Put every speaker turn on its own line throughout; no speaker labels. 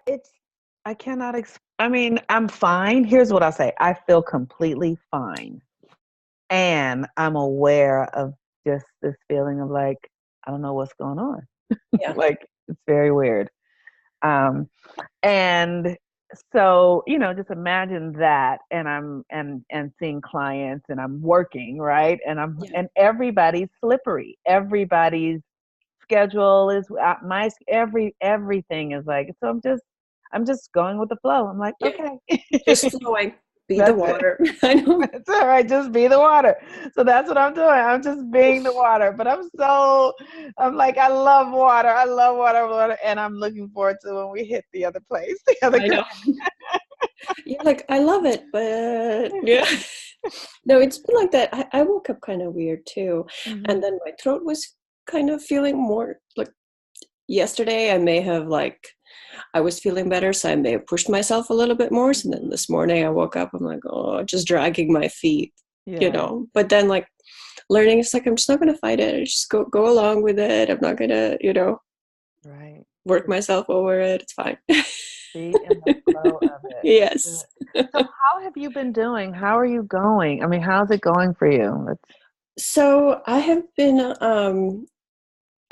It's I cannot I mean, I'm fine. Here's what I'll say. I feel completely fine. And I'm aware of just this feeling of like, I don't know what's going on.
Yeah.
Like it's very weird. Um, and so, just imagine that and I'm seeing clients and I'm working, right?
Yeah.
And everybody's slippery. Everybody's schedule is everything is like, so I'm just going with the flow. I'm like,
Yeah.
okay.
Just flowing. Be the
That's it.
water. I know.
That's all right. Just be the water. So that's what I'm doing. I'm just being the water. But I'm like, I love water. I love water, water. And I'm looking forward to when we hit the other place, the other
I know. You're like, I love it, but yeah. No, it's been like that. I woke up kind of weird too. And
hmm
then my throat was kind of feeling more like yesterday. I may have like, I was feeling better, so I may have pushed myself a little bit more. So then this morning I woke up, I'm like, oh, just dragging my feet,
Yeah.
But then like learning, it's like, I'm just not going to fight it. I just go along with it. I'm not going to,
Right.
work myself over it. It's fine.
Be in the flow of it.
Yes.
Good. So how have you been doing? How are you going? I mean, how's it going for you?
So I have been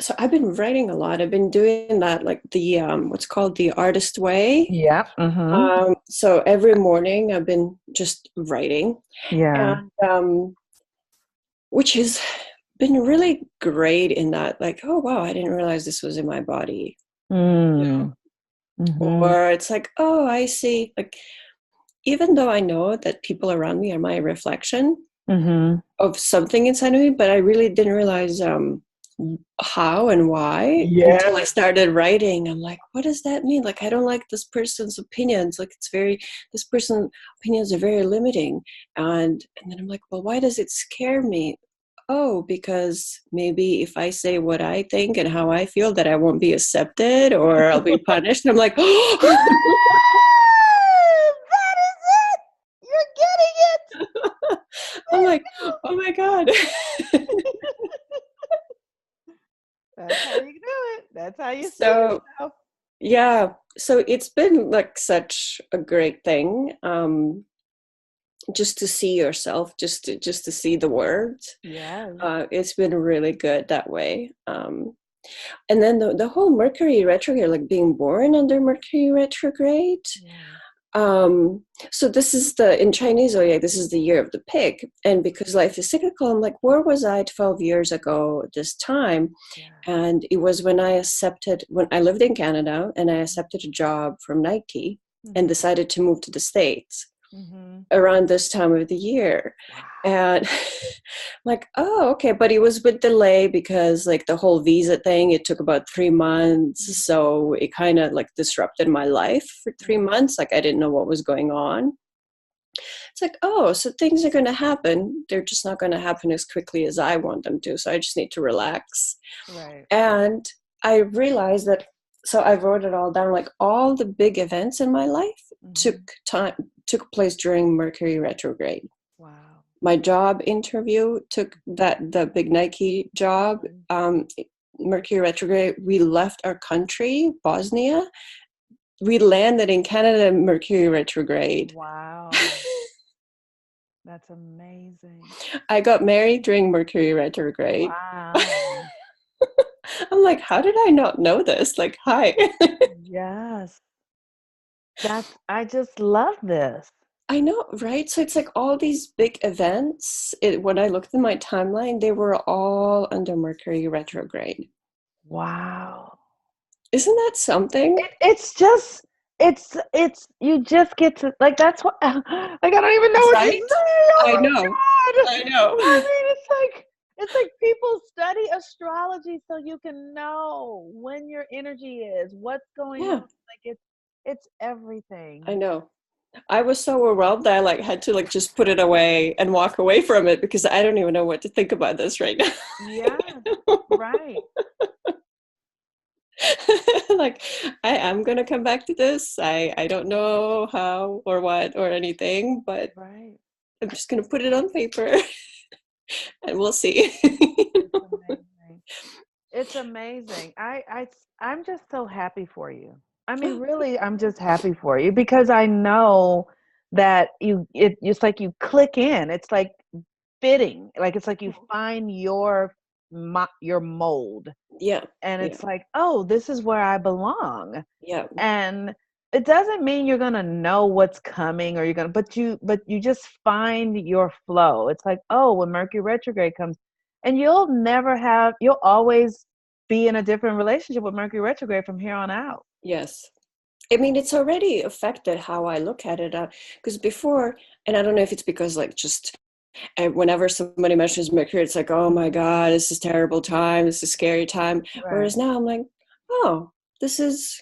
so I've been writing a lot. I've been doing that like the what's called the artist way.
Yeah.
So every morning I've been just writing,
Yeah.
and which has been really great in that, like, oh wow, I didn't realize this was in my body. You know?
Mm. Mm-hmm.
Or it's like, oh, I see. Like, even though I know that people around me are my reflection
Mm-hmm.
of something inside of me, but I really didn't realize how and why
Yeah.
until I started writing. I'm like, what does that mean? Like, I don't like this person's opinions. Like, this person's opinions are very limiting. And then I'm like, well, why does it scare me? Oh, because maybe if I say what I think and how I feel, that I won't be accepted or I'll be punished. I'm like, oh,
That is it. You're getting it.
I'm
There
like,
you
oh my God.
go. That's how you do it. That's how you see
So
yourself.
yeah, so it's been like such a great thing, just to see yourself, just to see the words.
Yes.
It's been really good that way. And then the whole Mercury retrograde, like being born under Mercury retrograde.
Yeah.
Um, so this is in Chinese zodiac, this is the year of the pig. And because life is cyclical, I'm like, where was I 12 years ago at this time?
Yeah.
And it was when I lived in Canada and I accepted a job from Nike and
Mm-hmm.
decided to move to the States
Mm-hmm.
around this time of the year.
Wow.
And like, oh, okay. But it was with delay because like the whole visa thing, it took about 3 months. So it kind of like disrupted my life for 3 months. Like I didn't know what was going on. It's like, oh, so things are going to happen. They're just not going to happen as quickly as I want them to. So I just need to relax.
Right.
And I realized that, so I wrote it all down, like all the big events in my life took
Mm-hmm.
took place during Mercury retrograde.
Wow.
My job interview took the big Nike job.
Mhm.
Mercury retrograde. We left our country, Bosnia. We landed in Canada, Mercury retrograde.
Wow. That's amazing.
I got married during Mercury retrograde.
Wow.
I'm like, how did I not know this? Like, hi.
Yes. I just love this.
I know, right? So it's like all these big events. When I looked at my timeline, they were all under Mercury retrograde.
Wow.
Isn't that something?
It's just you just get to like that's what like I don't even know what to
Right?
say. Oh
I
my
know.
God.
I know.
I mean it's like people study astrology so you can know when your energy is, what's going on.
Yeah,
Like it's everything.
I know. I was so overwhelmed that I like had to like just put it away and walk away from it because I don't even know what to think about this right
Yes.
now.
Right.
Like I am gonna come back to this. I don't know how or what or anything, but
Right.
I'm just gonna put it on paper and we'll see.
It's amazing. It's amazing. I'm just so happy for you. I mean, really, I'm just happy for you because I know that it's like you click in. It's like fitting. Like it's like you find your mold,
Yeah.
and
Yeah.
it's like, oh, this is where I belong.
Yeah.
And it doesn't mean you're gonna know what's coming or you're gonna, but you just find your flow. It's like, oh, when Mercury retrograde comes, and you'll always be in a different relationship with Mercury retrograde from here on out.
Yes. I mean, it's already affected how I look at it. Because before, and I don't know if it's because like just whenever somebody mentions Mercury, it's like, oh my God, this is terrible time. This is scary time.
Right.
Whereas now I'm like, oh, this is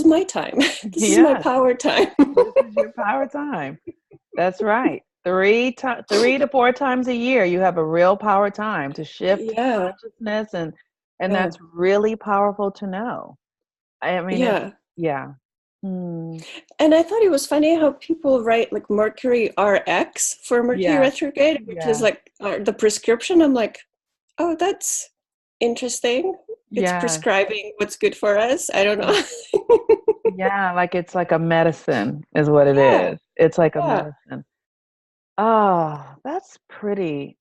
my time. This is my
Yes,
power time.
this is your power time. That's right. 3 to 4 times a year, you have a real power time to shift
Yeah.
consciousness, and
Yeah.
that's really powerful to know. I mean, it's
Yeah.
yeah. Hmm.
And I thought it was funny how people write like Mercury RX for Mercury
Yes.
retrograde, which is
Yeah.
like the prescription. I'm like, oh, that's interesting. It's
Yes.
prescribing what's good for us. I don't know.
Yeah, like it's like a medicine is what it
Yeah.
is. It's like a
Yeah.
medicine. Oh, that's pretty.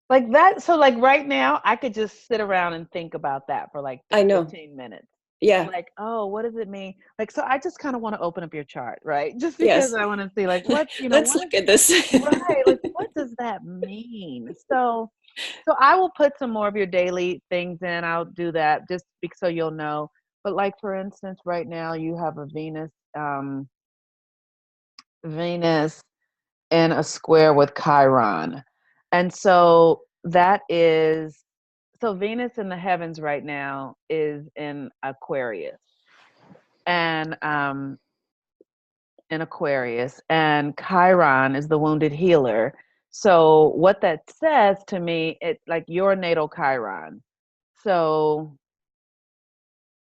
Like that, so like right now, I could just sit around and think about that for like
I know.
15 minutes.
Yeah.
Like, oh, what does it mean? Like, so I just kind of want to open up your chart, right? Just because
Yes.
I want to see like what,
Let's
what is
look at this.
right, like what does that mean? So I will put some more of your daily things in. I'll do that just because so you'll know. But like for instance, right now you have a Venus in a square with Chiron. And so that is so Venus in the heavens right now is in Aquarius. And and Chiron is the wounded healer. So what that says to me, it's like your natal Chiron. So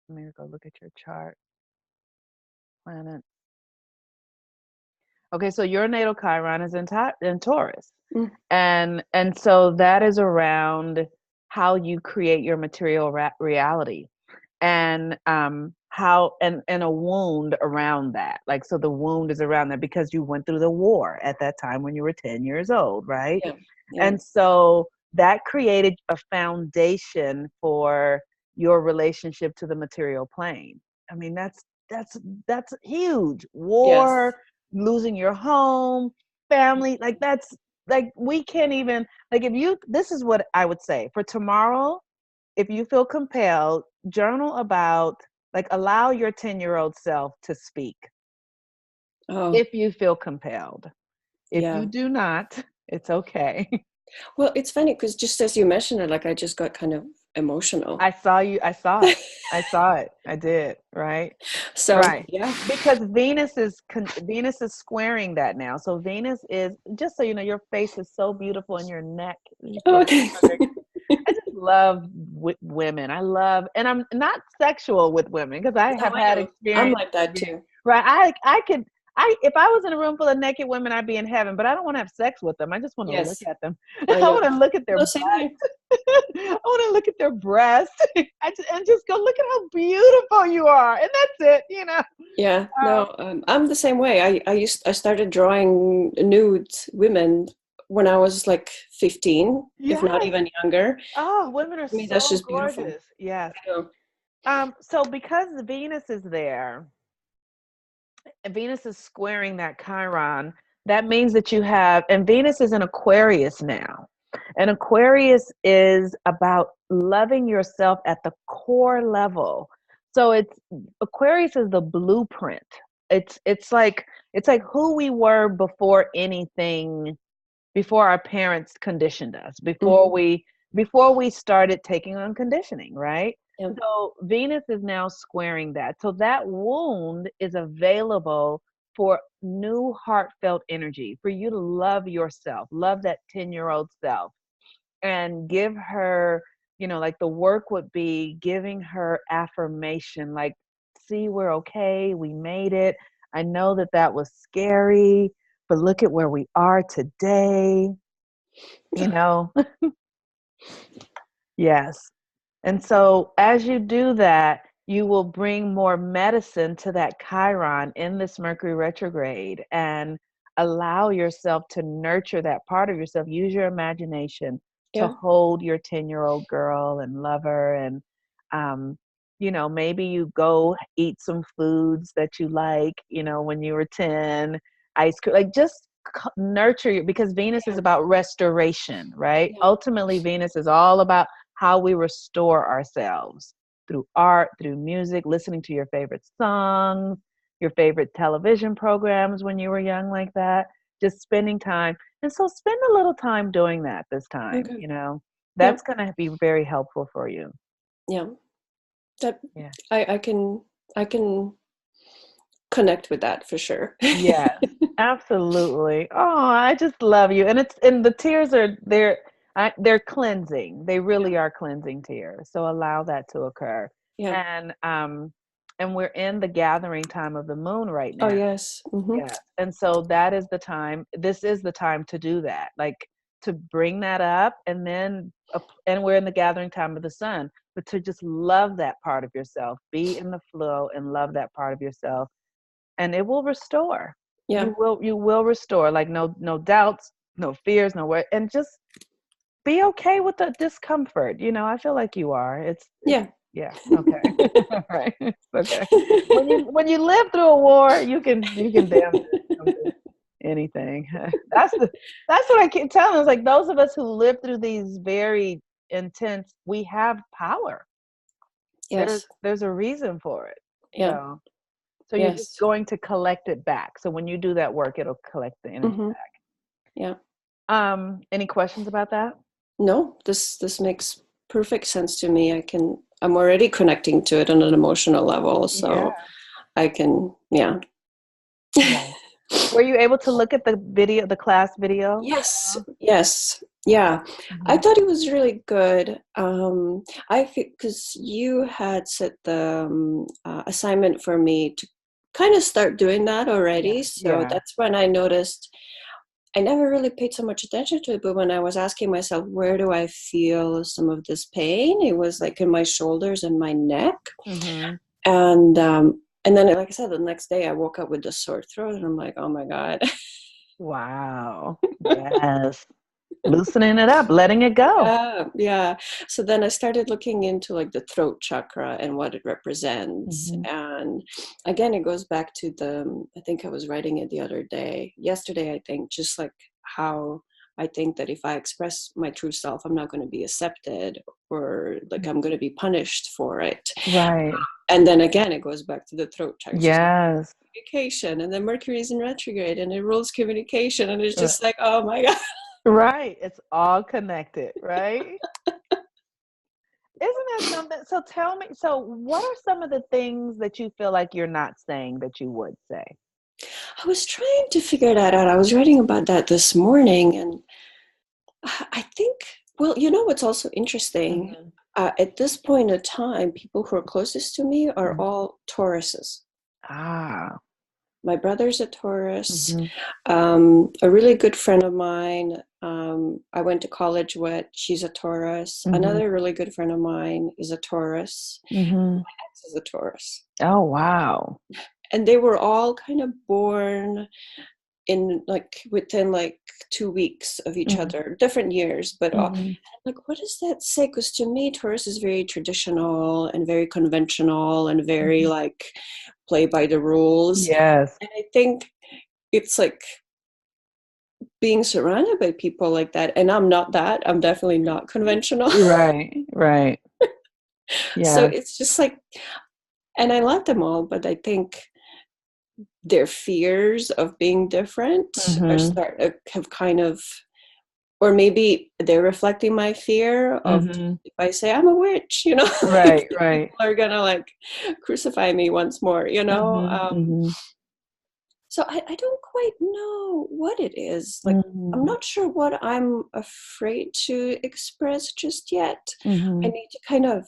let me go look at your chart, planet. Okay, so your natal Chiron is in Taurus.
Mm.
And so that is around how you create your material reality, and how and a wound around that, like, so the wound is around that because you went through the war at that time when you were 10 years old, right?
Yeah. Yeah.
And so that created a foundation for your relationship to the material plane. I mean, that's huge.
Yes.
War, losing your home, family, like that's like we can't even, like, if you, this is what I would say for tomorrow, if you feel compelled, journal about, like, allow your 10-year-old self to speak
Oh,
if you feel compelled. If you
yeah.
do not, it's okay.
Well, it's funny because just as you mentioned it, like I just got kind of emotional.
I saw it. I saw it. I did, right?
So
Right.
yeah.
Because Venus is squaring that now. So Venus is, just so you know, your face is so beautiful and your neck. You put it
Okay.
under. I just love women. I love, and I'm not sexual with women because I
No,
have
I
had
know. I'm
experience
like that
being
too.
right. I could, if I was in a room full of naked women, I'd be in heaven. But I don't want to have sex with them. I just want to look
Yes,
at them. I
I
want
know.
to look at their
No,
butt.
same here.
I want to look at their breasts. And just go, look at how beautiful you are, and that's it.
Yeah,
Um,
no, I'm the same way. I started drawing nude women when I was like 15, if not
yes.
even younger.
Oh, women are
I mean, that's
so
just beautiful.
gorgeous. Yes.
I know.
So because Venus is there, and Venus is squaring that Chiron, that means that you have, and Venus is in Aquarius now. And Aquarius is about loving yourself at the core level. So it's Aquarius is the blueprint. It's like who we were before anything, before our parents conditioned us,
Mhm.
before we started taking on conditioning, right?
Yeah.
So Venus is now squaring that. So that wound is available for new heartfelt energy, for you to love yourself, love that 10-year-old self, and give her, like the work would be giving her affirmation, like, see, we're okay, we made it. I know that that was scary, but look at where we are today, you know? Yes. And so as you do that, you will bring more medicine to that Chiron in this Mercury retrograde, and allow yourself to nurture that part of yourself. Use your imagination to
Yeah.
hold your 10-year-old girl and love her. And, maybe you go eat some foods that you like, when you were 10, ice cream, like just nurture you, because Venus is
Yeah.
about restoration, right?
Yeah.
Ultimately, Venus is all about how we restore ourselves through art, through music, listening to your favorite songs, your favorite television programs when you were young, like that, just spending time. And so spend a little time doing that this time,
Okay. Yeah.
that's going to be very helpful for you.
Yeah. That
Yeah.
I can connect with that for sure.
Yes, absolutely. Oh, I just love you. And the tears are they're cleansing. They really are cleansing tears. So allow that to occur.
Yeah.
And we're in the gathering time of the moon right
Oh
now.
yes. Mm-hmm.
Yeah. And so that is the time. This is the time to do that. Like, to bring that up, and then and we're in the gathering time of the sun, but to just love that part of yourself, be in the flow and love that part of yourself, and it will restore.
Yeah.
You will restore, like no doubts, no fears, no worry, and just be okay with the discomfort. I feel like you are. It's
Yeah.
yeah, okay. All right. It's okay. When you live through a war, you can damn near come through anything. That's what I keep telling. It's like those of us who live through these very intense, we have power. There's
Yes.
there's a reason for it.
Yeah.
So you're just
Yes.
going to collect it back. So when you do that work, it'll collect the energy
Mm-hmm.
back.
Yeah.
Any questions about that?
No, this makes perfect sense to me. I'm already connecting to it on an emotional level,
Yeah.
so I can, yeah.
Yeah. Were you able to look at the video, the class video?
Yes, yes, yeah. I
Mhm.
thought it was really good. I because you had set the assignment for me to kind of start doing that
Yeah.
already. So
Yeah.
that's when I noticed I never really paid so much attention to it. But when I was asking myself, where do I feel some of this pain? It was like in my shoulders and my neck.
Mhm.
And then, like I said, the next day I woke up with a sore throat, and I'm like, oh my god.
Wow. Yes. Loosening it up, letting it go.
Yeah, yeah. So then I started looking into like the throat chakra and what it represents.
Mhm.
And again, it goes back to I think I was writing it the other day, yesterday, I think, just like how I think that if I express my true self, I'm not going to be accepted, or like I'm going to be punished for it.
Right.
And then again, it goes back to the throat chakra. It's just
Yes.
communication. And then Mercury is in retrograde and it rules communication. And it's
Right.
just like, oh my God.
Right. It's all connected, right? Isn't that something? So tell me, so what are some of the things that you feel like you're not saying that you would say?
I was trying to figure that out. I was writing about that this morning, and I think, well, you know what's also interesting?
Mhm.
At this point in time, people who are closest to me are
Mhm.
all Tauruses.
Ah.
My brother's a Taurus.
Mhm.
A really good friend of mine, I went to college with, she's a Taurus.
Mhm.
Another really good friend of mine is a Taurus.
Mhm.
My ex is a Taurus.
Oh, wow.
And they were all kind of born in like within like 2 weeks of each
Mhm.
other, different years, but
Mhm.
like, what does that say? Because to me, Taurus is very traditional and very conventional and very
Mhm.
like play by the rules.
Yes.
And I think it's like being surrounded by people like that. And I'm not that. I'm definitely not conventional.
Right. Right.
So
Yes.
it's just like, and I love them all, but I think their fears of being different are
Mhm.
have kind of, or maybe they're reflecting my fear of,
Mhm.
if I say I'm a witch,
Right. Right.
people are gonna like crucify me once more.
Mhm. Mhm.
So I don't quite know what it is. Like, I'm
Mhm.
not sure what I'm afraid to express just yet. I
Mhm.
need to kind of,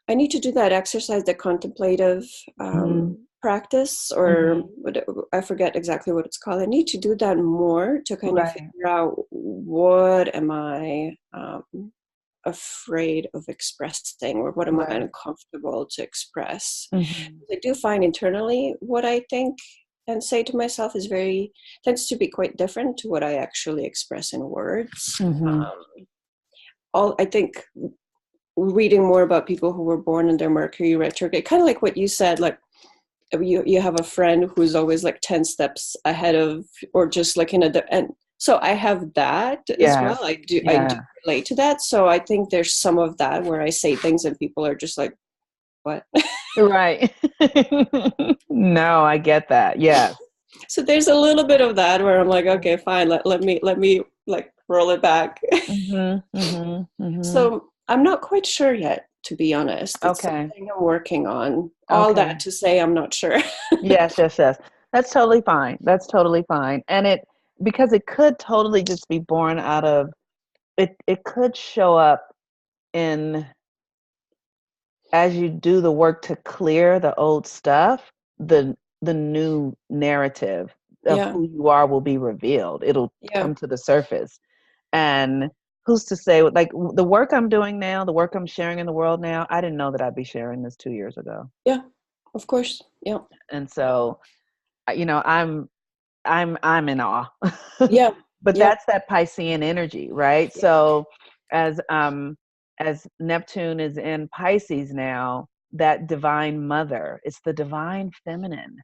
I need to do that exercise, the contemplative
Mhm.
practice, or
Mhm.
what, I forget exactly what it's called. I need to do that more to kind of
Right.
figure out what am I afraid of expressing, or what am I
Right.
uncomfortable to express.
Mm-hmm.
I do find internally what I think and say to myself is tends to be quite different to what I actually express in words.
Mm-hmm.
I think reading more about people who were born in their Mercury retrograde, kind of like what you said, like you have a friend who's always like 10 steps ahead of, or just like and so I have that as well.
Yes.
I do
Yeah.
relate to that. So I think there's some of that where I say things and people are just like, what?
Right. No, I get that. Yes.
So there's a little bit of that where I'm like, okay, fine, let me like roll it back.
Mm-hmm. Mm-hmm. Mm-hmm.
So I'm not quite sure yet, to be honest. It's
Okay.
something I'm working on. All
Okay.
that to say I'm not sure.
Yes, yes, yes. That's totally fine. That's totally fine. And it, because it could totally just be born out of it could show up in, as you do the work to clear the old stuff, the new narrative of
Yeah.
who you are will be revealed. It'll
Yeah.
come to the surface. And who's to say, like the work I'm doing now, the work I'm sharing in the world now, I didn't know that I'd be sharing this 2 years ago.
Yeah. Of course. Yeah.
And so, I'm in awe.
Yeah.
But
Yeah.
that's that Piscean energy, right?
Yeah.
So as as Neptune is in Pisces now, that divine mother, it's the divine feminine.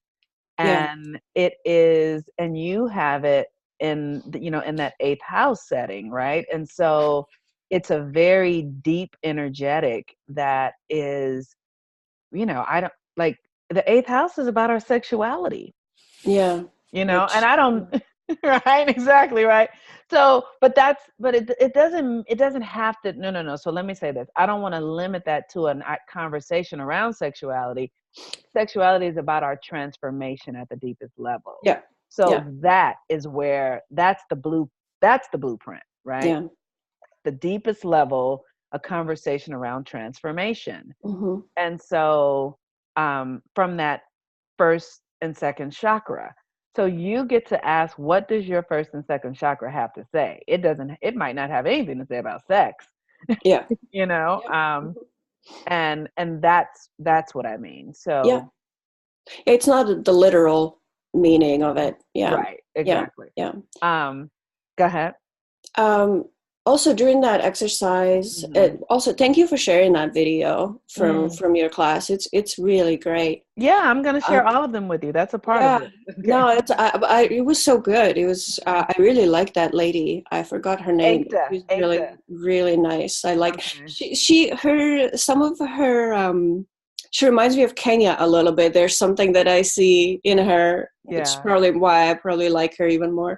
Yeah.
And it is, and you have it in in that eighth house setting, right? And so it's a very deep energetic that is, I don't like, the eighth house is about our sexuality,
Yeah.
and
Which,
I don't, right, exactly, right. So, but it doesn't have to, no, no, no. So let me say this. I don't want to limit that to a conversation around sexuality. Sexuality is about our transformation at the deepest level.
yeah.
So
Yeah.
that is where, that's the blueprint, right?
Yeah.
The deepest level, a conversation around transformation.
Mm-hmm.
And so from that first and second chakra. So you get to ask, what does your first and second chakra have to say? It might not have anything to say about sex,
Yeah.
you know?
Yeah. Mhm.
And that's what I mean.
Yeah.
So,
It's not the literal meaning of it. Yeah.
right,
Yeah.
exactly.
Yeah.
Um, Go ahead.
Um, Also during that exercise,
Hmm.
also thank you for sharing that video
Mm.
from your class. It's really great.
Yeah, I'm gonna share
Um,
all of them with you. That's a part of
yeah,
it. Okay.
no, it was so good. It was I really liked that lady. I forgot her name.
Ekta,
She was
Ekta.
really really nice. I like
Okay.
she her some of her she reminds me of Kenya a little bit. There's something that I see in her, which is
Yeah.
probably why I probably like her even more.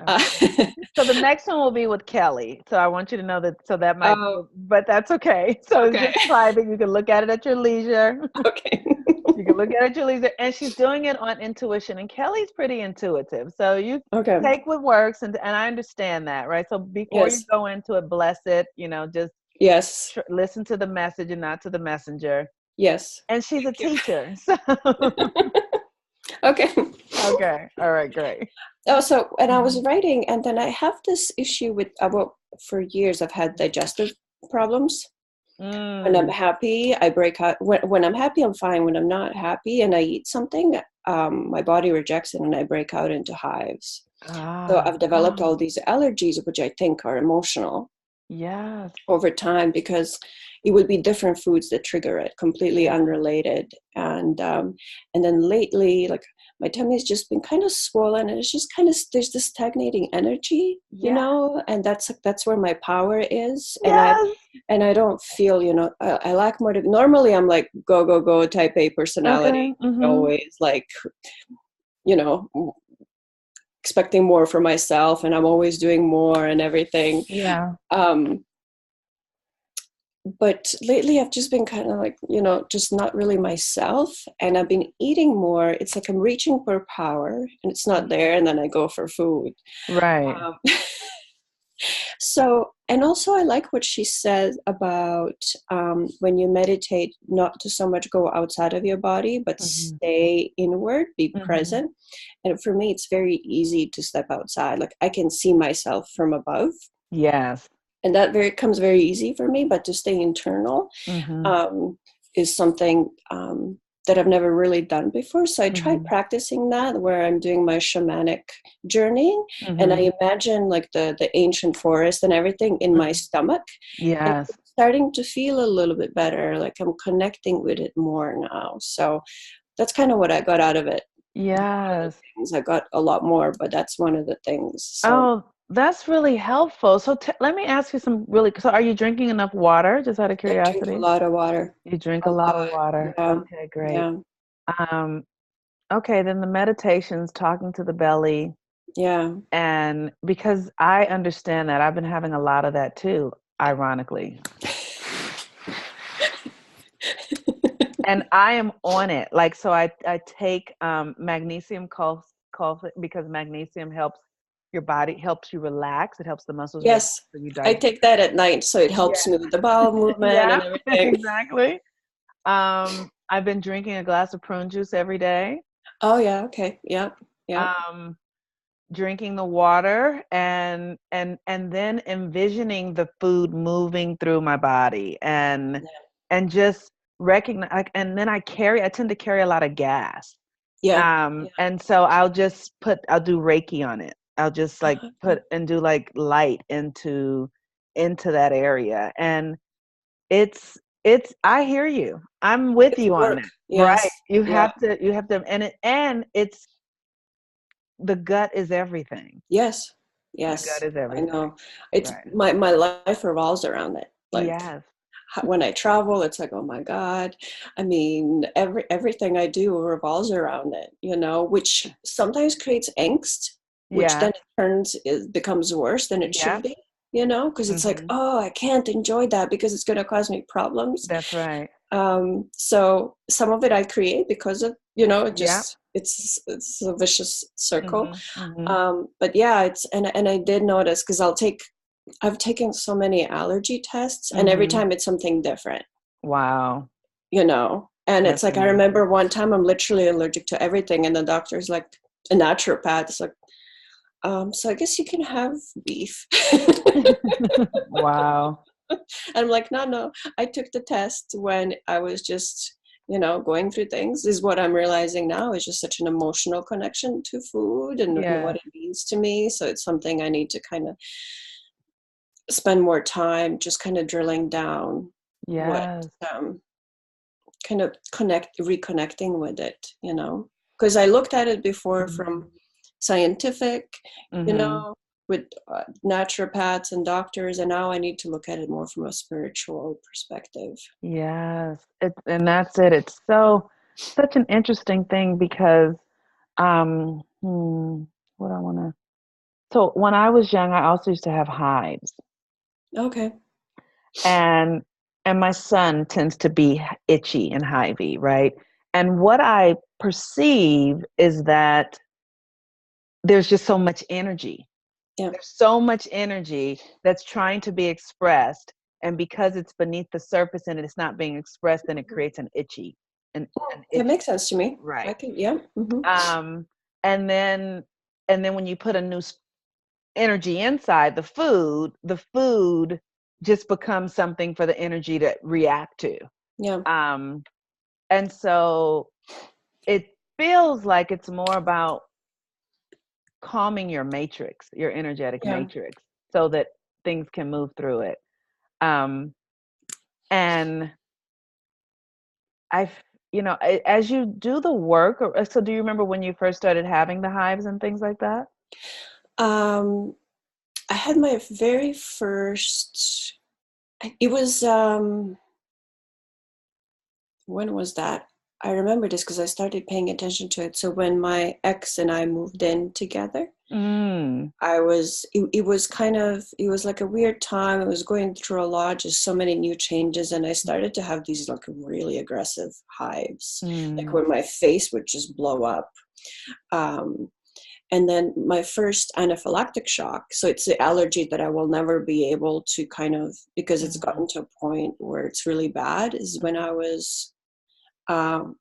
Uh,
Okay. So the next one will be with Kelly. So I want you to know that. So that might,
oh,
but that's okay. So it's
okay.
just private. You can look at it at your leisure.
Okay.
You can look at it at your leisure. And she's doing it on intuition. And Kelly's pretty intuitive. So you
Okay.
take what works, and I understand that, right? So before you
Yes.
go into it, bless it. Just
Yes.
listen to the message and not to the messenger.
Yes.
And she's a
Thank you.
teacher. So
Okay.
okay. All right. Great.
Oh, so and I was
Mhm.
writing, and then I have this issue with about for years. I've had digestive problems. When I'm
Mm.
happy, I break out. When I'm happy, I'm fine. When I'm not happy and I eat something, my body rejects it, and I break out into hives. So
Ah.
I've developed all these allergies, which I think are emotional
Yes.
over time because it would be different foods that trigger it, completely unrelated. And then lately, like my tummy's just been kind of swollen, and it's just kind of there's this stagnating energy,
Yeah.
and that's where my power is.
Yes.
And I don't feel, I lack more. Normally, I'm like go go go type A personality,
Okay. Mhm.
always like you know expecting more for myself, and I'm always doing more and everything.
Yeah.
Um, but lately I've just been kind of like, just not really myself. And I've been eating more. It's like I'm reaching for power and it's not there. And then I go for food.
Right.
Um, and also I like what she said about when you meditate, not to so much go outside of your body, but
Mhm.
stay inward, be
Mhm.
present. And for me, it's very easy to step outside. Like I can see myself from above.
Yes.
and that comes very easy for me. But to stay internal
Mm-hmm.
um, is something that I've never really done before. So I tried
Mm-hmm.
practicing that, where I'm doing my shamanic journey, and
Mm-hmm.
I imagine like the ancient forest and everything in my
Mm-hmm.
stomach, and
Yes.
I'm starting to feel a little bit better. Like I'm connecting with it more now. So that's kind of what I got out of it. One of the
Yes.
things I got a lot more, but that's one of the things. So
Oh, that's really helpful. So let me ask you some really, so are you drinking enough water, just out of
I drink a
curiosity?
lot of water.
You drink
A
a lot of
lot.
water.
Yeah.
Okay, great.
Yeah.
Um, okay, then the meditations, talking to the belly,
Yeah.
and because I understand that, I've been having a lot of that too, ironically. And I am on it. Like, so I take magnesium because magnesium helps your body, helps you relax. It helps the muscles relax
Yes.
so you
I
digest.
take that at night, so it
Yeah.
helps me with the bowel movement
Yeah,
and everything.
exactly. I've been drinking a glass of prune juice every day.
Oh yeah, okay. Yeah. Yeah.
Um, Drinking the water and then envisioning the food moving through my body and just recognize like, and then I tend to carry a lot of gas.
Yeah.
And so I'll do Reiki on it. I'll just like
Okay.
put and do like light into that area. And it's I hear you. I'm with
It's
you on
work.
that. Right.
Yes. Yeah.
You have to and it's the gut is everything.
Yes.
The gut
Yes.
is
I
everything.
know. It's
Right.
my life revolves around it. Like
Yes.
when I travel, it's like, oh my God. I mean, everything I do revolves around it, which sometimes creates angst, which then
Yes.
it becomes worse than it should
Yep.
be, because it's like,
Mhm.
oh, I can't enjoy that because it's going to cause me problems.
That's right.
So some of it I create because of,
Yep.
it's a vicious circle.
Mhm. Mhm.
But yeah, and I did notice because I've taken so many allergy tests, and every
Mhm.
time it's something different,
Wow.
and it's
That's
like, I
amazing.
remember one time I'm literally allergic to everything, and the doctor's like, a naturopath is like, so I guess you can have beef.
Wow.
And I'm like, no, I took the test when I was just, going through things. Is what I'm realizing now is just such an emotional connection to food and what
Yes.
it means to me. So it's something I need to kind of spend more time just kind of drilling down what
Yes.
um, kind of reconnecting with it, because I looked at it before
Mhm.
from scientific,
Mhm.
with naturopaths and doctors, and now I need to look at it more from a spiritual perspective.
Yes. And that's it. It's such an interesting thing because what I want to so when I was young I also used to have hives.
Okay.
and and my son tends to be itchy and hivey, right? And what I perceive is that there's just so much energy.
Yeah.
There's so much energy that's trying to be expressed, and because it's beneath the surface and it's not being expressed, then it creates an
That
itchy,
makes sense to me. I
right?
can, yeah.
Um, and then and then when you put a new energy inside the food just becomes something for the energy to react to.
Yeah.
Um, and so it feels like it's more about calming your matrix, your energetic
Yeah.
matrix, so that things can move through it. Um, and as you do the work, so do you remember when you first started having the hives and things like that?
Um, I had my very first, it was, when was that? I remember this because I started paying attention to it. So when my ex and I moved in together,
Mm.
it was it was like a weird time. I was going through a lot, just so many new changes. And I started to have these like really aggressive hives, like
Mm.
where my face would just blow up. Um, and then my first anaphylactic shock, so it's the allergy that I will never be able to because it's
Mhm.
gotten to a point where it's really bad, is when um,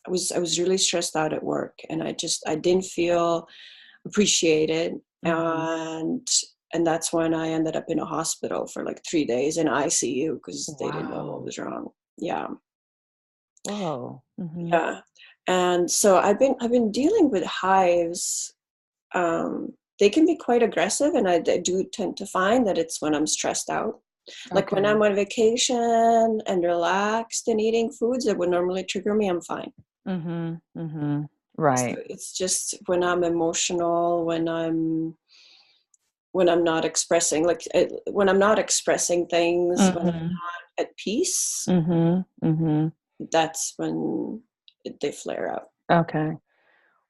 I was really stressed out at work, and I didn't feel appreciated,
Mhm.
and and that's when I ended up in a hospital for like 3 days in ICU because they didn't know what
Wow.
was wrong. Yeah.
Whoa. Mm-hmm.
Yeah. And so I've been dealing with hives. They can be quite aggressive, and I do tend to find that it's when I'm stressed out. Like when
Okay.
I'm on vacation and relaxed and eating foods that would normally trigger me, I'm fine.
Mm-hmm. Mm-hmm.
So
Right.
it's just when I'm emotional, when I'm not expressing, when I'm not expressing things, when I'm
Mm-hmm.
at peace,
Mm-hmm. Mm-hmm.
that's when they flare up.
Okay.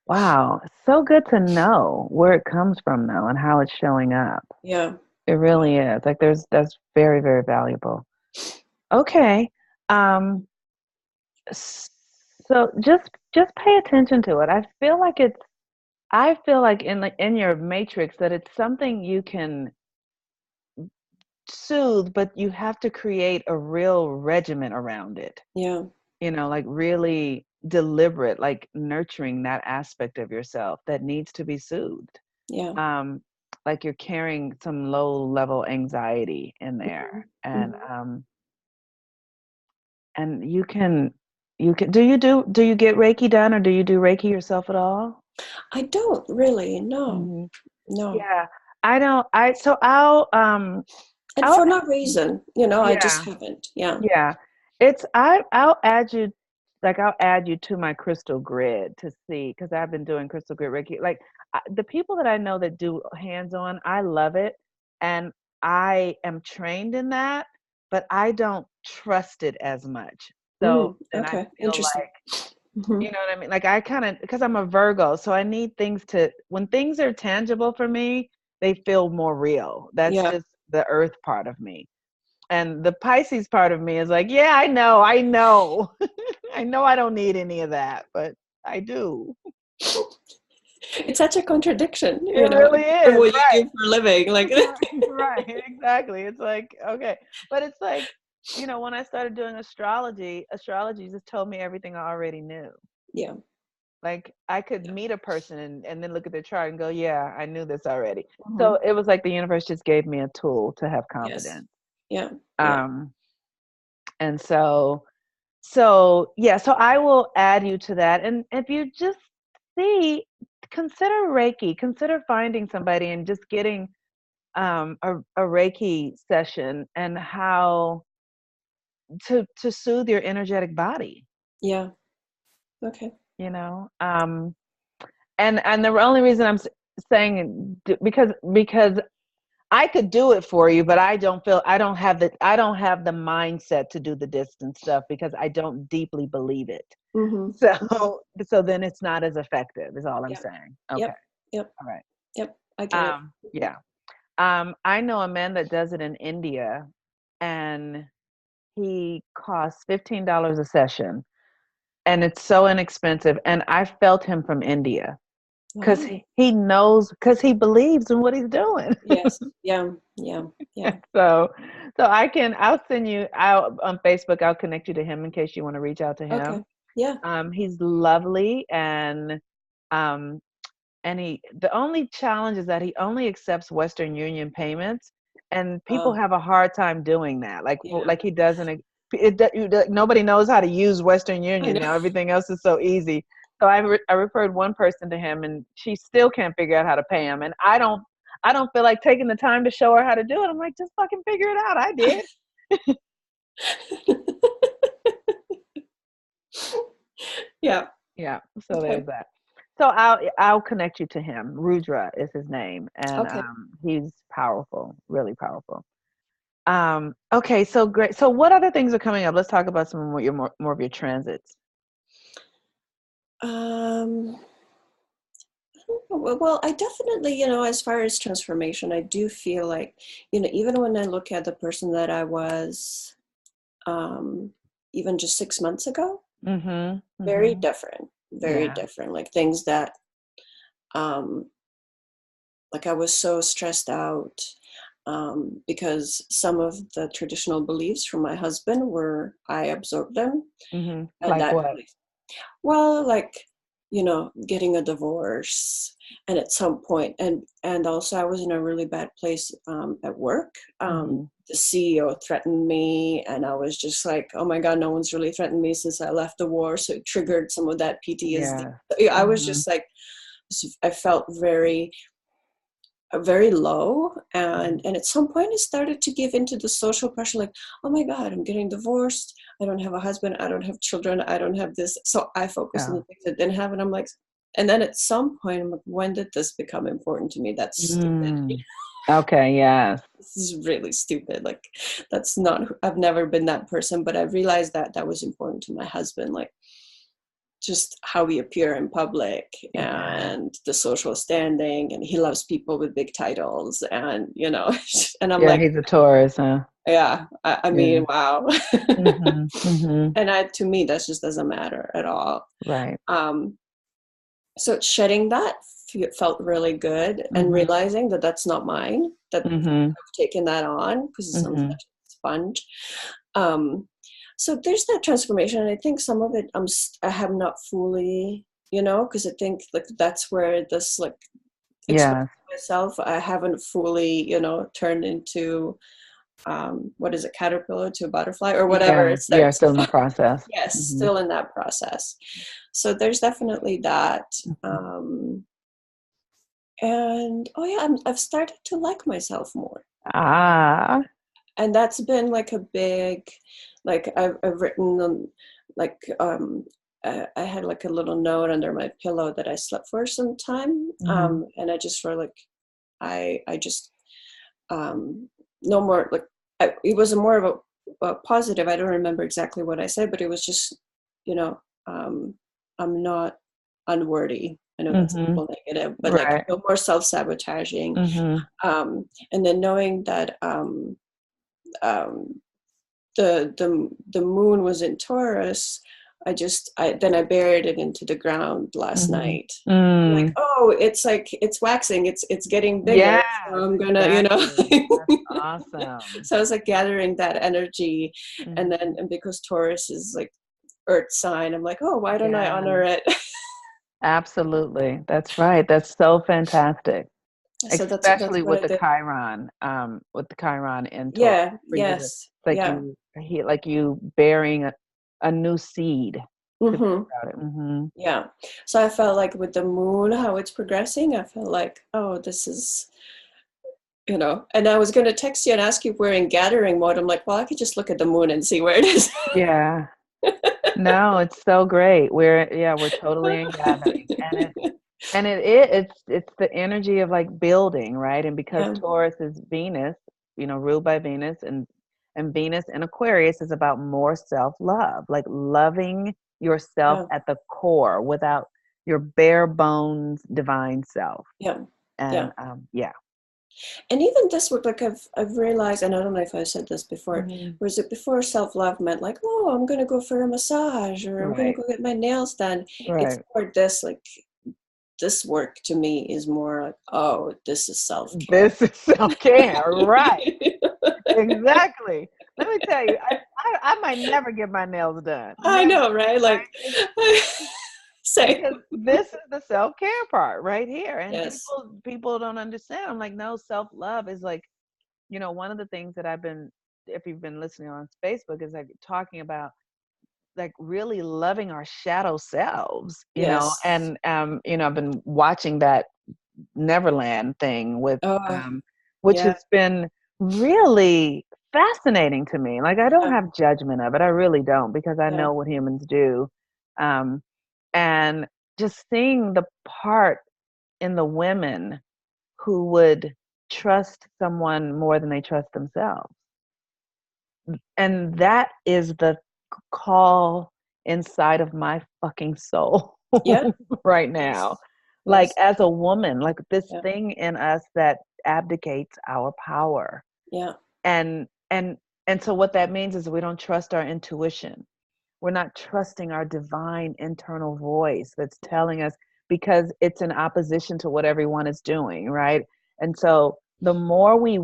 Wow. So good to know where it comes from though and how it's showing up.
Yeah.
It really is. Like that's very, very valuable. Okay. Um, so just pay attention to it. I feel like in your matrix that it's something you can soothe, but you have to create a real regimen around it.
Yeah.
Like really deliberate, like nurturing that aspect of yourself that needs to be soothed.
Yeah.
Um, like you're carrying some low level anxiety in
Mhm.
there. And
Mhm.
you can do you get Reiki done or do you do Reiki yourself at all?
I don't really, no.
Hmm.
No.
Yeah. I don't I so
And
I'll
for no reason, I just
yeah.
haven't. Yeah.
Yeah. I'll add you to my crystal grid to see because I've been doing crystal grid Reiki. Like the people that I know that do hands-on, I love it. And I am trained in that, but I don't trust it as much. So then I
Okay.
feel
Interesting.
like,
Hmm.
you know what I mean? Like I kind of, because I'm a Virgo, so I need when things are tangible for me, they feel more real. That's
Yeah.
just the earth part of me. And the Pisces part of me is like, yeah, I know. I know I don't need any of that, but I do.
It's such a contradiction,
It really
from
is,
what you
right.
do for a living. Like,
Right, exactly. It's like, okay. But it's like, when I started doing astrology just told me everything I already knew.
yeah.
Like I could meet a person and then look at their chart and go, yeah, I knew this already.
Hmm.
So it was like the universe just gave me a tool to have
Yes.
confidence.
Yeah. Yeah.
Um, and so yeah, so I will add you to that. And if you just consider Reiki, consider finding somebody and just getting a Reiki session and how to soothe your energetic body,
Yeah. Okay.
you know. And the only reason saying because I could do it for you, but I don't have the mindset to do the distance stuff because I don't deeply believe it.
Hmm.
So then it's not as effective, is all I'm
Yep.
saying. Okay.
Yep. Yep.
All right.
Yep. I get it.
Yeah. I know a man that does it in India and he costs $15 a session and it's so inexpensive. And I felt him from India because
Wow.
he knows, because he believes in what he's doing.
Yes. Yeah. Yeah. Yeah.
So, I'll send you out on Facebook. I'll connect you to him in case you want to reach out to
Okay.
him.
Yeah.
He's lovely um, and the only challenge is that he only accepts Western Union payments, and people
Oh,
have a hard time doing that.
yeah.
Like he doesn't. Nobody knows how to use Western
I
Union
know.
now. Everything else is so easy. So I referred one person to him, and she still can't figure out how to pay him. And I don't feel like taking the time to show her how to do it. I'm like, just fucking figure it out. I did.
Yeah.
Yeah. So
Okay.
there's that. So I'll connect you to him. Rudra is his name, and
Okay.
he's powerful, really powerful. Okay, so great. So what other things are coming up? Let's talk about some of your more of your transits.
Um, well, I definitely, as far as transformation, I do feel like, even when I look at the person that I was, um, even just 6 months ago,
Mm-hmm.
very
Mm-hmm.
different, very
Yeah.
different. Like things that, um, like I was so stressed out, because some of the traditional beliefs from my husband I absorbed them,
Mm-hmm.
and
Like
that
what?
really, well, like getting a divorce. And at some point, and also I was in a really bad place at work. The CEO threatened me, and I was just like, oh my God, no one's really threatened me since I left the war. So it triggered some of that PTSD.
Yeah.
I was just like, I felt very, very low. And at some point, I started to give into the social pressure, like, oh my God, I'm getting divorced. I don't have a husband. I don't have children. I don't have this. So I focused on
Yeah.
the things I didn't have. And I'm like, and then at some point, I'm like, when did this become important to me? That's stupid.
Mm. Okay, yes.
This is really stupid. Like, that's not, I've never been that person, but I realized that that was important to my husband. Like, just how we appear in public
Yeah.
and the social standing, and he loves people with big titles, and and I'm
Yeah,
like,
he's a Taurus, huh?
yeah, I
Yeah.
mean, wow.
Mm-hmm.
And to me, that just doesn't matter at all.
Right.
um so shedding that felt really good, and
Mm-hmm.
realizing that that's not mine, that
Mm-hmm.
I've taken that on because I'm
Mm-hmm.
such a sponge. um so there's that transformation, and I think some of it I have not fully, because I think like that's where this like expressing
Yeah.
myself, I haven't fully, turned into what is it, caterpillar to a butterfly or whatever
Yeah.
it
Yeah.
starts.
Still in the process.
Yes,
Mm-hmm.
still in that process. So there's definitely that.
Mm-hmm.
um and oh yeah, I've started to like myself more,
Ah.
and that's been like a big, like I've written like I had like a little note under my pillow that I slept for some time,
Mm-hmm.
and I just wrote like, I just um no more like, it was a more of a positive. I don't remember exactly what I said, but it was just, you know um I'm not unworthy. I know that's a
Mm-hmm.
little negative, but like
Right.
no more self-sabotaging.
Mm-hmm.
And then knowing that um, the moon was in Taurus, I buried it into the ground last
Mm-hmm.
night. I'm like,
Mm.
oh, it's like it's waxing, it's getting bigger.
Yes,
So I'm gonna,
exactly. That's awesome.
So I was like gathering that energy, and
Mm-hmm.
then, and because Taurus is like earth sign, I'm like, oh, why don't I
Yeah,
honor it?
absolutely. That's right. That's so fantastic.
So that's
Especially
what
with
I
the
did.
Chiron, in Taurus,
Yeah,
for you to
yes,
like
yeah.
you bearing a new seed to be
Hmm.
about it. Mm-hmm.
Yeah. So I felt like with the moon, how it's progressing, I felt like, oh, this is, and I was going to text you and ask you if we're in gathering mode. I'm like, well, I could just look at the moon and see where it is.
Yeah. No, it's so great. We're totally in gathering. It's the energy of like building, right? And because
Yeah,
Taurus is Venus, ruled by Venus, and Venus in Aquarius is about more self-love, like loving yourself
yeah,
at the core without your bare bones divine self.
yeah,
And
yeah.
yeah.
And even this work, like I've realized, and I don't know if I said this before,
Hmm.
whereas it before self-love meant like, oh, I'm going to go for a massage, or I'm going to
Right.
go get my nails done. It's
Right.
more this, like, this work to me is more like, oh, this is self-care.
This is self-care, right? Exactly. Let me tell you, I might never get my nails done.
I
Never,
know, right? Like,
right?
same.
Because this is the self-care part right here. And
Yes.
people don't understand. I'm like, no, self-love is like, one of the things that I've been, if you've been listening on Facebook, is like talking about like really loving our shadow selves,
Yes.
and I've been watching that Neverland thing
Oh,
um which
yeah.
has been really fascinating to me. Like, I don't
Yeah.
have judgment of it. I really don't, because I
Yeah.
know what humans do. Um and just seeing the part in the women who would trust someone more than they trust themselves. And that is the call inside of my fucking soul
Yeah.
right now.
Yes.
Like,
Yes.
as a woman, like this
Yeah.
thing in us that abdicates our power.
Yeah.
And and so what that means is we don't trust our intuition. We're not trusting our divine internal voice that's telling us, because it's in opposition to what everyone is doing, right? And so the more we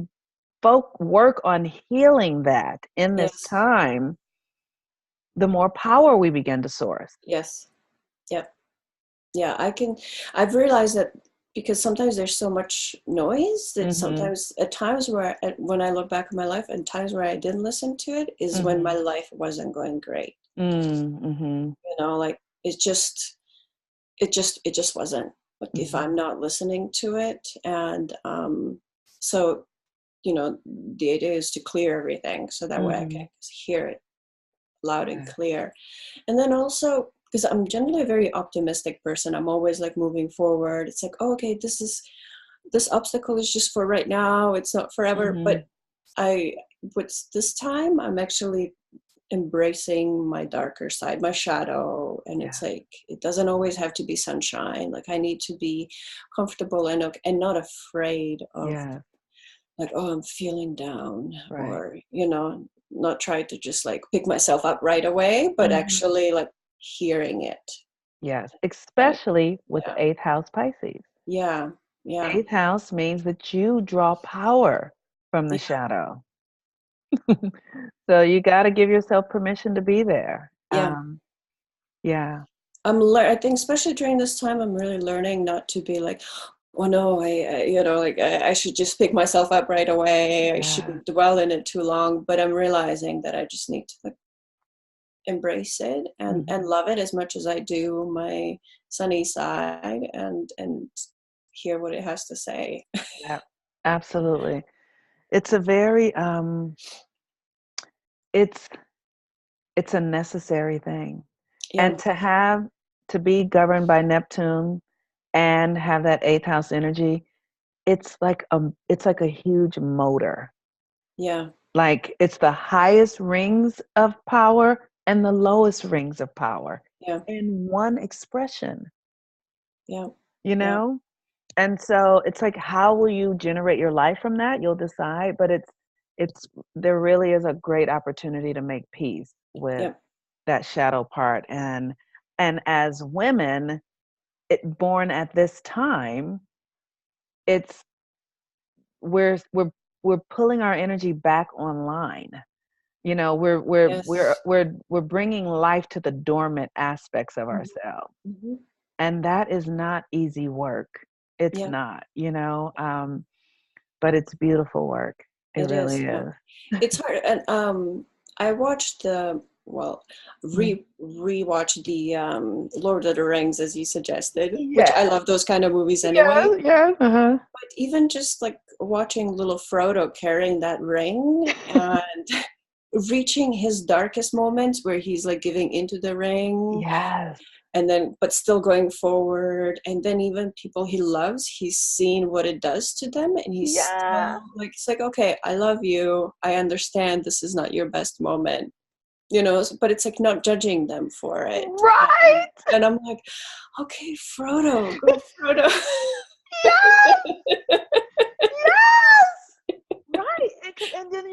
work on healing that in this
Yes.
time, the more power we begin to source.
Yes. Yeah. Yeah, I've realized that because sometimes there's so much noise that
Mm-hmm.
sometimes at times where, when I look back at my life and times where I didn't listen to it is when my
Mm-hmm.
life wasn't going great.
Mm-hmm.
Like it just wasn't. Like if
Mm-hmm.
I'm not listening to it, and so the idea is to clear everything so that way I can
Mm-hmm.
hear it loud and
Yeah.
clear. And then also, because I'm generally a very optimistic person, I'm always like moving forward. It's like, oh, okay, this obstacle is just for right now, it's not forever.
Mm-hmm.
But I but this time I'm actually embracing my darker side, my shadow. And
Yeah.
it's like it doesn't always have to be sunshine. Like I need to be comfortable and not afraid of,
Yeah.
like, oh, I'm feeling down,
Right.
or not try to just like pick myself up right away, but
Mm-hmm.
actually like hearing it.
Yes.
Like,
Especially with
yeah,
eighth house Pisces.
yeah, yeah,
Eighth house means that you draw power from the
yeah,
shadow. So you got to give yourself permission to be there.
yeah.
Yeah.
I think especially during this time, I'm really learning not to be like, oh no, like I should just pick myself up right away. I
Yeah.
shouldn't dwell in it too long. But I'm realizing that I just need to like embrace it and
Hmm.
love it as much as I do my sunny side, and hear what it has to say.
Yeah. Absolutely. It's a very it's it's a necessary thing.
Yeah,
And to be governed by Neptune and have that eighth house energy, it's like a huge motor.
yeah,
Like it's the highest rings of power and the lowest rings of power
yeah,
in one expression,
yeah,
you
yeah,
know? And so it's like, how will you generate your life from that? You'll decide, but it's there really is a great opportunity to make peace with
yeah,
that shadow part. And as women, born at this time, it's we're we're we're pulling our energy back online. We're
yes,
we're we're bringing life to the dormant aspects of
mhm,
ourselves,
mhm,
and that is not easy work. It's
yeah,
not, but it's beautiful work. It
it is.
really
Yeah,
is.
it's hard. And I watched
Mm.
rewatched the Lord of the Rings as you suggested, which I
Yes,
love those kind of movies
yes,
anyway.
yes. Uh-huh.
But even just like watching little Frodo carrying that ring and reaching his darkest moments where he's like giving into the ring,
Yes.
and then but still going forward, and then even people he loves, he's seen what it does to them, and he's
Yeah.
still like, it's like, okay, I love you, I understand this is not your best moment, but it's like not judging them for it. and,
Right.
and I'm like, okay, Frodo, go Frodo.
Yes. Yes. Right. And then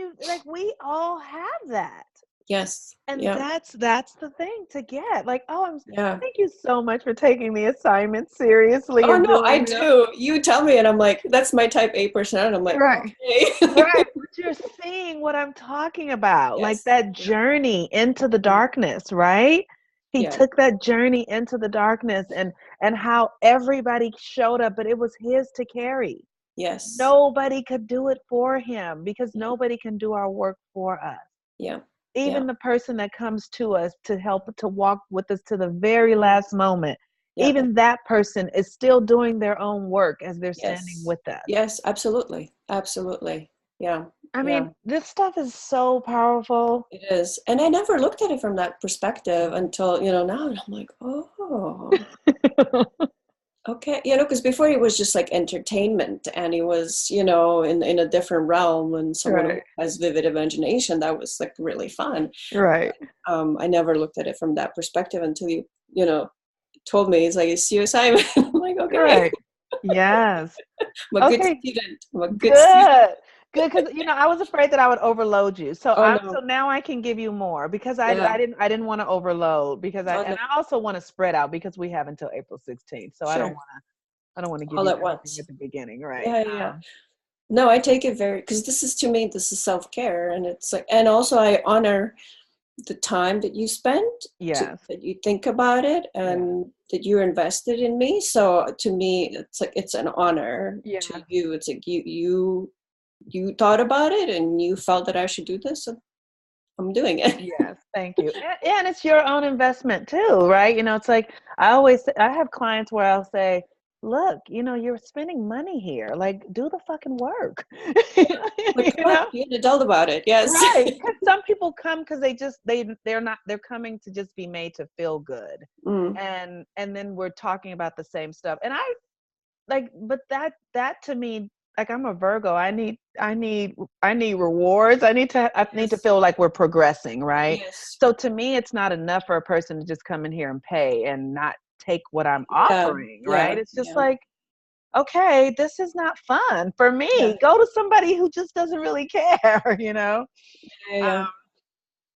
we all have that.
Yes,
And
yeah,
that's the thing to get. Like, oh,
yeah.
thank you so much for taking the assignment seriously
Oh
and
no, I
doing them.
do. You tell me, and I'm like, that's my type A personality. I'm like,
Right.
okay.
Right. But you're seeing what I'm talking about. Like
Yes.
that
Yeah.
journey into the
Mhm.
darkness, right? He
Yeah.
took that journey into the darkness and how everybody showed up, but it was his to carry.
Yes.
Nobody could do it for him because
Yeah.
nobody can do our work for us.
Yeah. Yeah.
Even the person that comes to us to help to walk with us to the very last moment,
Yeah.
even that person is still doing their own work as they're standing
Yes.
with us.
Yes. Absolutely. Absolutely. Yeah.
I
Yeah.
mean, this stuff is so powerful.
It is. And I never looked at it from that perspective until, now. And I'm like, oh, okay. Because before it was just like entertainment, and it was, in a different realm, and someone who
Right,
has vivid imagination, that was like really fun.
right,
I never looked at it from that perspective until you know, told me it's like it's your assignment. I'm like, okay,
right. Yes.
I'm a good
Okay,
student. I'm a good student.
good. Good, because I was afraid that I would overload you. So
Oh
so
no,
now I can give you more because
yeah,
I didn't want to overload because
oh no,
I also want to spread out because we have until April 16th. So
sure,
I don't want to give
all
you
at
everything at
once.
the beginning, right?
Yeah, yeah, yeah. No, I take it very, because this is, to me, this is self care, and it's like, and also I honor, the time that you spent,
Yes.
that you think about it, and that you're invested in me. So to me, it's like it's an honor
Yeah.
to you. It's like you thought about it and you felt that I should do this, so I'm doing it.
Yes, thank you. And it's your own investment too, right? It's like I have clients where I'll say, look, you're spending money here. Like, do the fucking work.
Like,
you
come on,
know?
be an adult about it. Yes.
Right. Because some people come because they're coming to just be made to feel good.
Mm.
And then we're talking about the same stuff. And but that to me, like, I'm a Virgo. I need rewards. I need to
Yes.
feel like we're progressing, right?
Yes.
So to me, it's not enough for a person to just come in here and pay and not take what I'm
Yeah.
offering, right?
Yeah.
It's just
Yeah.
like, okay, this is not fun for
Yeah.
me. Go to somebody who just doesn't really care.
Yeah. Yeah.
Um,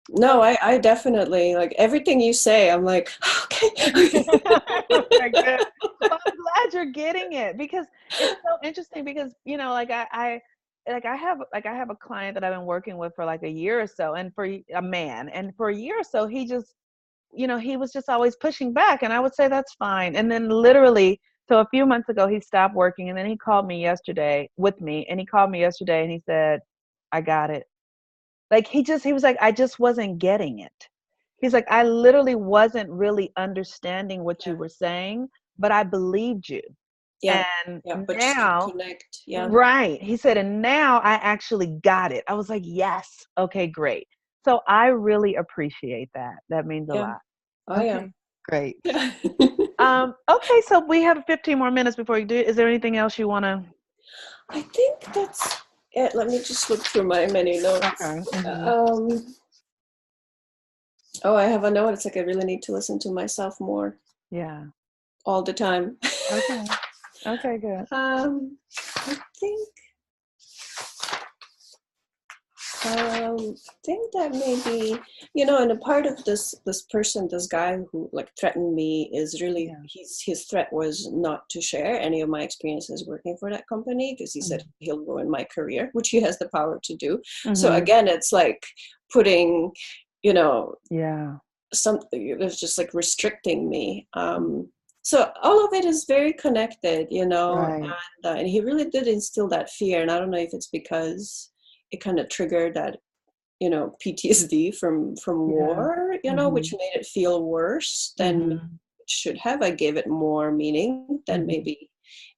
No,
so
I definitely like everything you say. I'm like, okay.
okay, good. Well, I'm glad you're getting it because it's so interesting because I have a client that I've been working with for like a year or so, and for a man, and for a year or so he just he was just always pushing back, and I would say that's fine, and then literally, so a few months ago he stopped working, and then he called me yesterday with me, and he called me yesterday and he said, I got it. Like he was like, I just wasn't getting it. He's like, I literally wasn't really understanding what you
Yeah.
were saying, but I believed you.
Yeah.
And
Yeah. But just couldn't
now,
connect. Yeah.
right. He said, and now I actually got it. I was like, yes. Okay, great. So I really appreciate that. That means a
Yeah.
lot.
Oh yeah.
Okay, great.
Yeah.
Okay, so we have 15 more minutes before you do it. Is there anything else you want to?
I think that's it. Let me just look through my many notes.
Okay. Hmm.
Oh, I have a note. It's like I really need to listen to myself more
Yeah.
all the time.
Okay. Okay, good.
I think think that maybe and a part of this person, this guy who like threatened me, is really
Yeah.
his threat was not to share any of my experiences working for that company, because he said he'll ruin my career, which he has the power to do. So
Mm-hmm.
again, it's like putting you know
Yeah.
something that's just like restricting me. So all of it is very connected,
Right.
and he really did instill that fear, and I don't know if it's because it kind of triggered that PTSD from
Yeah.
war,
Mhm.
which made it feel worse than it
Mhm.
should have. I gave it more meaning than
Mhm.
maybe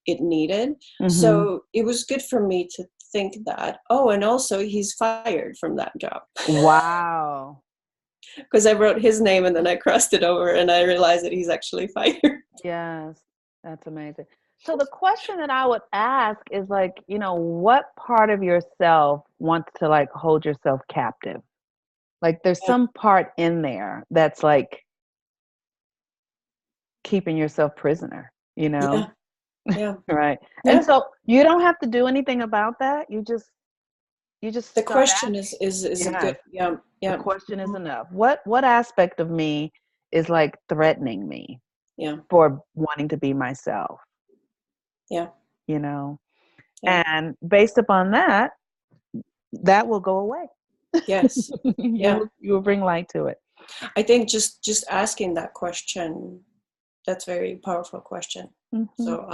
it needed.
Mhm.
So it was good for me to think that. Oh, and also he's fired from that job,
Wow.
because I wrote his name and then I crossed it over and I realized that he's actually fired.
Yes. That's amazing. So the question that I would ask is like, what part of yourself wants to like hold yourself captive? Like there's
Yeah,
some part in there that's like keeping yourself prisoner, you
yeah,
know?
yeah,
Right. And
yeah.
so you don't have to do anything about that. You just
The
start
question
asking.
is a good.
Yes.
Yeah,
The
yeah.
question is
Mhm.
enough. What aspect of me is like threatening me
Yeah,
for wanting to be myself,
yeah,
you know?
yeah.
And based upon that, that will go away.
Yes, yeah.
You'll bring light to it.
I think just asking that question, that's a very powerful question.
Hmm.
So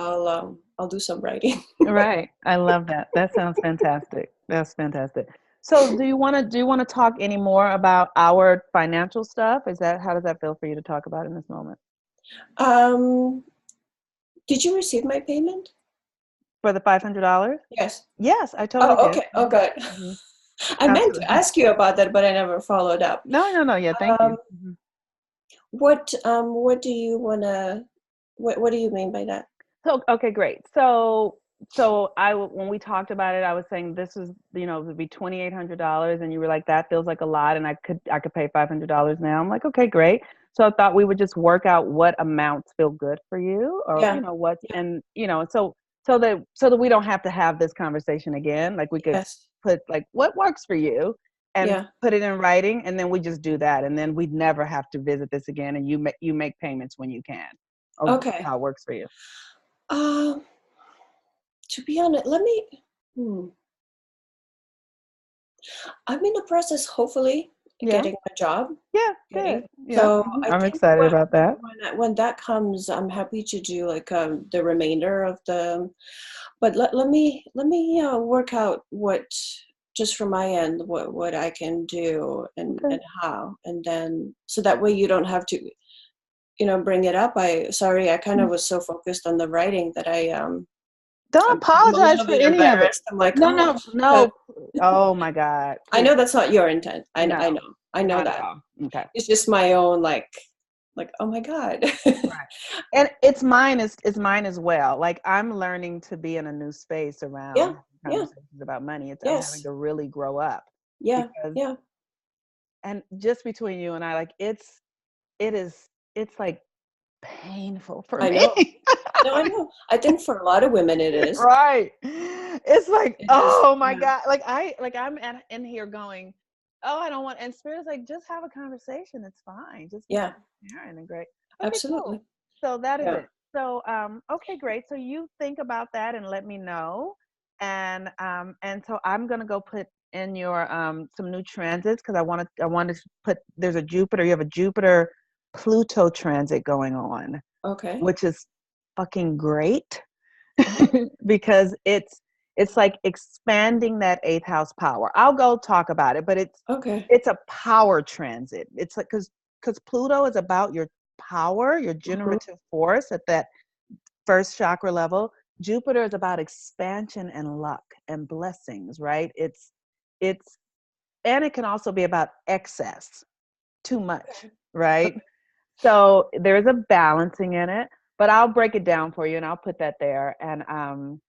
I'll do some writing.
Right. I love that. That sounds fantastic. That's fantastic. So do you want to talk any more about our financial stuff? How does that feel for you to talk about in this moment?
Um, did you receive my payment?
For the $500?
Yes.
Yes, I totally
Oh,
did.
okay. Oh, good.
Hmm.
I meant to
Absolutely.
ask you about that, but I never followed up.
No, no, no. Yeah, thank you.
Um, what do you wanna? What do you mean by that?
So okay, great. So when we talked about it, I was saying this is it would be $2,800, and you were like, that feels like a lot, and I could pay $500 now. I'm like, okay, great. So I thought we would just work out what amounts feel good for you, or
Yeah.
what,
Yeah.
and so that we don't have to have this conversation again. Like we could
Yes.
put like what works for you, and
Yeah.
put it in writing, and then we just do that, and then we'd never have to visit this again, and you make payments when you can, or
Okay.
how it works for you.
Um, to be honest, let me. Hmm. I'm in the process, hopefully,
Yeah.
getting a job.
Yeah.
Getting
Good. Yeah.
so
Mhm.
I
I'm
think
excited about that.
when that comes, I'm happy to do like the remainder of the. But let me work out what just from my end what I can do
Okay.
and how, and then so that way you don't have to bring it up. I kind of was so focused on the writing that
Don't
I'm a
apologize
little
for
bit
any of it.
embarrassed. I'm like,
No,
oh,
no,
but
no. Oh my God.
I
Please.
know that's not your intent.
No,
I know
not at
that.
all. Okay.
It's just my own like oh my God.
Right. And it's mine as well. Like I'm learning to be in a new space
Yeah,
around
yeah,
conversations about money. I'm having
yes,
to really grow up
yeah,
because
yeah.
and just between you and I, like it is it's like painful for
I know.
me.
No, I know. I think for a lot of women it is.
Right. It's like,
It is.
oh my
Yeah.
God. I'm in here going, oh, I don't want, and Spirit's like, just have a conversation. It's fine. Just be
Yeah.
transparent and great. Okay, cool.
Absolutely.
So that is
Yeah.
it. So okay, great. So you think about that and let me know. And so I'm gonna go put in your some new transits because I want to put there's a Jupiter, you have a Jupiter Pluto transit going on,
Okay.
which is fucking great because it's like expanding that eighth house power. I'll go talk about it, but
Okay.
it's a power transit. It's like because Pluto is about your power, your
Hmm.
generative force at that first chakra level. Jupiter is about expansion and luck and blessings, right? It's and it can also be about excess, too much, right?
Okay.
So there's a balancing in it, but I'll break it down for you and I'll put that there. And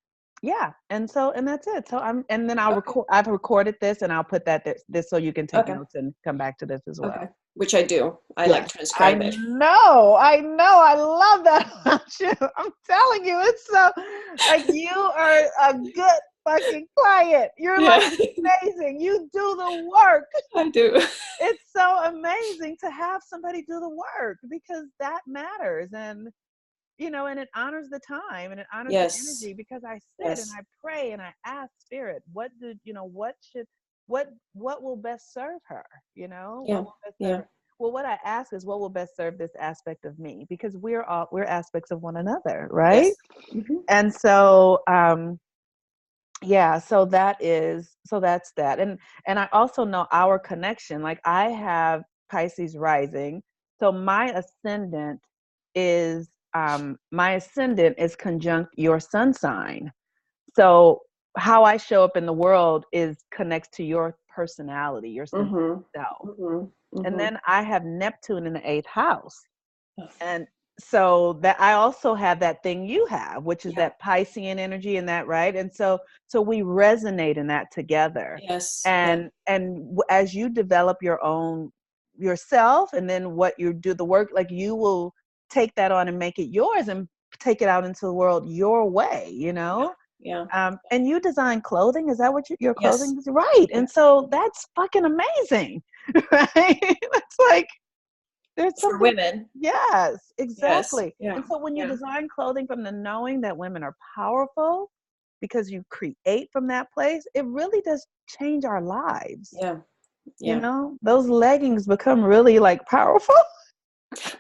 yeah, and that's it. So and then
Okay.
I've recorded this and I'll put that this so you can take
Okay.
notes and come back to this as
Okay.
well.
Which I do. I like
Yes, I
transcribe it.
know, I love that about you. I'm telling you, it's so like you are a good fucking client. You're like
Yeah.
amazing. You do the work.
I do.
It's so amazing to have somebody do the work because that matters, and it honors the time and it honors the
Yes.
energy because I sit and
Yes.
I pray and I ask spirit what will best serve her,
Yeah.
what will best serve
Yeah.
her. Well, what I ask is what will best serve this aspect of me because we're aspects of one another, right?
Yes. Hmm.
And so yeah, so that's that. And I also know our connection. Like I have Pisces rising. So my ascendant is conjunct your sun sign. So how I show up in the world is connects to your personality, your sense
Hmm.
of self.
Hmm.
And
Hmm.
then I have Neptune in the eighth house. And so that I also have that thing you have, which is
Yeah.
that Piscean energy and that, right? And so we resonate in that together.
Yes. Yeah.
And as you develop your own yourself and then what you do the work, like you will take that on and make it yours and take it out into the world your way,
Yeah. Yeah.
and you design clothing. Is that what your
Yes.
clothing is? Right.
Yeah.
And so that's fucking amazing. Right. That's like, there's
For
something.
women.
Yes,
Yes.
exactly.
Yeah.
And so when you
Yeah.
design clothing from the knowing that women are powerful because you create from that place, it really does change our lives.
Yeah. Yeah.
Those leggings become really like powerful.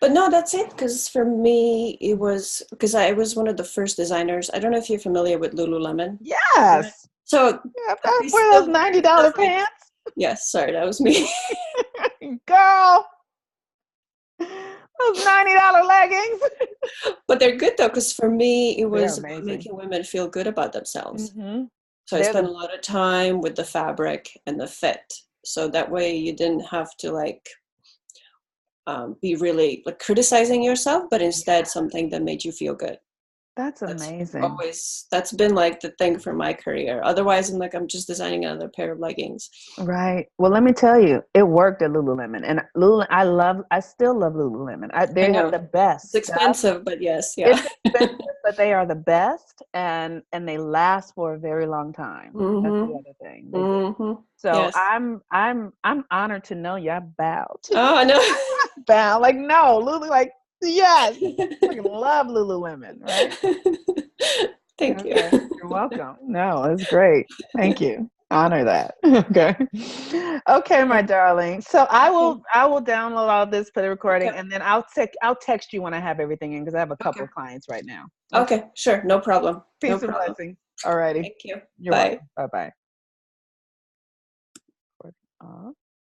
But no, that's it. Because for me, it was because I was one of the first designers. I don't know if you're familiar with Lululemon. Yeah.
Yes.
So
Yeah,
they
wear those
still wear stuff
$90
like,
pants.
yes, sorry, that was me.
Girl, those $90 leggings.
But they're good though, because for me, it
They're
was about
amazing.
making women feel good about themselves.
Hmm.
So I
They're
spent
the
a lot of time with the fabric and the fit. So that way you didn't have to be really like criticizing yourself, but instead something that made you feel good.
that's
That's
amazing.
that's been like the thing for my career. Otherwise, I'm just designing another pair of leggings.
Right. Well, let me tell you, it worked at Lululemon, and I still love Lululemon.
I
They have
know
the best
it's
stuff.
expensive, but yes, yeah.
It's expensive, but they are the best, and they last for a very long time. That's the
Mm-hmm.
other thing they do.
Mm-hmm.
So
Yes.
I'm honored to know you. I bowed.
Oh, I know.
Bow like no, Lulu, like yes, I love Lululemon, right?
Thank you.
Okay, you're welcome. No, it's great. Thank you. Honor that. Okay. Okay, my
Okay.
darling. So I
Okay.
will download all this for the recording,
Okay.
and then I'll text you when I have everything in, because I have a couple
Okay.
of clients right now. Okay.
Okay. Sure. No problem. No
Peace and
problem.
blessings. All righty.
Thank you.
You're
Bye.
welcome. Bye bye.